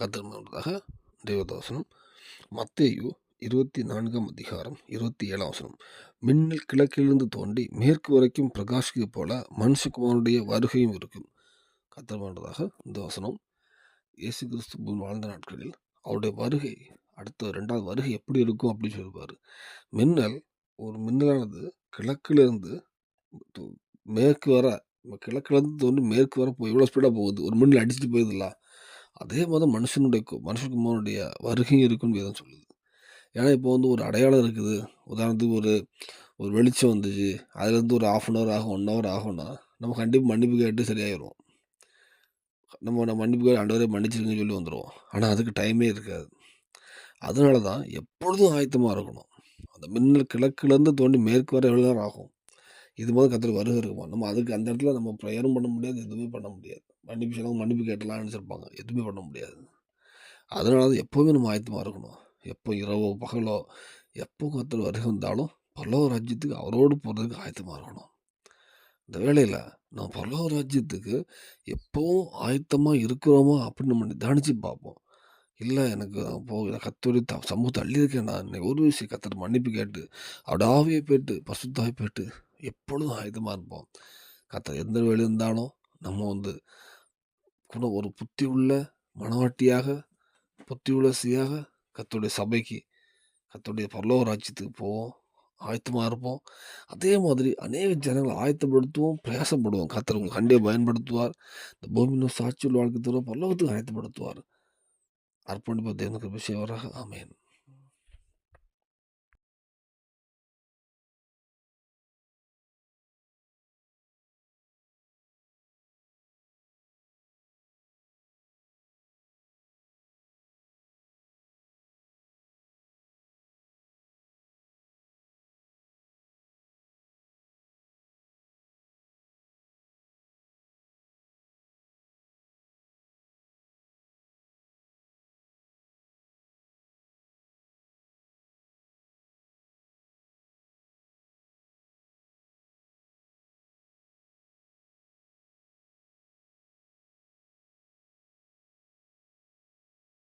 கர்த்தருமாக தேவதாசனம் மத்தேயு 24ஆம் அதிகாரம் 27ஆம் வசனம். மின்னல் கிழக்கிலிருந்து தோன்றி மேற்கு வரைக்கும் பிரகாசிக்கு போல மனுஷகுமாரனுடைய வருகையும் இருக்கும். கர்த்தருமானதாக இந்த வசனம் இயேசு கிறிஸ்து பூமியில் வாழ்ந்த நாட்களில் அவருடைய வருகை, அடுத்த 2வது வருகை எப்படி இருக்கும் அப்படின்னு சொல்லுவார். மின்னல், ஒரு மின்னலானது கிழக்கிலிருந்து மேற்கு வர, கிழக்கிலிருந்து தோன்றி மேற்கு வர எவ்வளோ ஸ்பீடாக போகுது, ஒரு மின்னல் அடிச்சுட்டு போகுதுல்ல, அதே மாதிரி மனுஷகுமாரனுடைய வருகையும் இருக்குன்னு வேதம் சொல்லுது. ஏன்னா இப்போ ஒரு அடையாளம் இருக்குது. உதாரணத்துக்கு ஒரு ஒரு வெளிச்சம் வந்துச்சு, அதுலேருந்து ஒரு 1/2 அன் ஹவர் ஆகும், 1 ஹவர் ஆகும்னா நம்ம கண்டிப்பாக மன்னிப்பு கேட்டு சரியாயிரும். நம்ம மன்னிப்பு கேட்டு ஆண்டவரே மன்னிச்சிருங்கன்னு சொல்லி வந்துடுவோம். ஆனால் அதுக்கு டைமே இருக்காது. அதனால தான் எப்பொழுதும் ஆயத்தமாக இருக்கணும். அந்த மின்னல் கிழக்குலேருந்து தோண்டி மேற்கு வர எவ்வளோ நேரம் ஆகும், இது மாதிரி கர்த்தர் வருகை இருக்குமா, நம்ம அதுக்கு அந்த இடத்துல நம்ம ப்ரேயரும் பண்ண முடியாது, எதுவுமே பண்ண முடியாது. மன்னிப்பு சொல்லாமல் மன்னிப்பு கேட்டலாம்னு நினச்சிருப்பாங்க, எதுவுமே பண்ண முடியாது. அதனால தான் எப்போவுமே நம்ம ஆயத்தமாக இருக்கணும். எப்போ இரவோ பகலோ எப்போ கர்த்தர் வருகை வந்தாலும் பரலோக ராஜ்யத்துக்கு அவரோடு போகிறதுக்கு ஆயத்தமாக இருக்கணும். இந்த வேளையில் நம்ம பரலோக ராஜ்யத்துக்கு எப்போவும் ஆயத்தமாக இருக்கிறோமா அப்படின்னு நம்ம நிதானித்து பார்ப்போம். இல்லை, எனக்கு கர்த்தருடைய சமூகத்தை தள்ளியிருக்கேன், நான் இன்னைக்கு ஒரு விஷயம் கர்த்தர் மன்னிப்பு கேட்டு அவருடைய ஆவியை போயிட்டு பரிசுத்தாவியை போயிட்டு எப்பொழுதும் ஆயத்தமாக இருப்போம். கர்த்தர் எந்த வேலை இருந்தாலும் நம்ம கூட ஒரு புத்தி உள்ள மனவாட்டியாக, புத்தி உள்ள ஸ்திரீயாக கர்த்தருடைய சபைக்கு, கர்த்தருடைய பரலோக ராஜ்யத்துக்கு போவோம், ஆயத்தமாக இருப்போம். அதே மாதிரி அநேக ஜனங்களை ஆயத்தப்படுத்துவோம், பிரயாசப்படுவோம். கர்த்தர் உங்களுக்கு கண்டிப்பாக பயன்படுத்துவார். இந்த பூமியில் சாட்சியுள்ள வாழ்க்கை தருவார், பரலோகத்துக்கு ஆயத்தப்படுத்துவார். அர்ப்பணிப்பு தேவனுக்கு விஷயம் ஆமென்.